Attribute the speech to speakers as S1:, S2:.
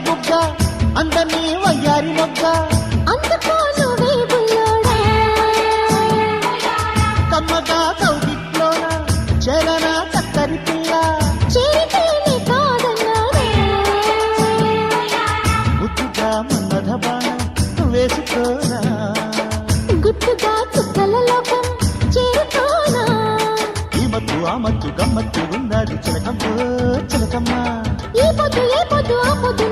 S1: బుగ్గ అందని వయ్యారి మొగ్గ
S2: అందుకోనువే బుల్లోడా
S1: కమ్మగా కౌగిట్లోన చేరన చక్కరి పిల్ల
S2: చేరితేనే కాదన్నారా
S1: ముద్దుగా మన్మథ బాణం వేసుకోనా
S2: గుట్టుగా చుక్కల లోకం చేరుకోనా
S1: ఈ మత్తు ఆ మత్తు గమ్మత్తు ఉన్నది చిలకమ్మ చిలకమ్మ
S2: ఈ పొద్దు ఆ పొద్దు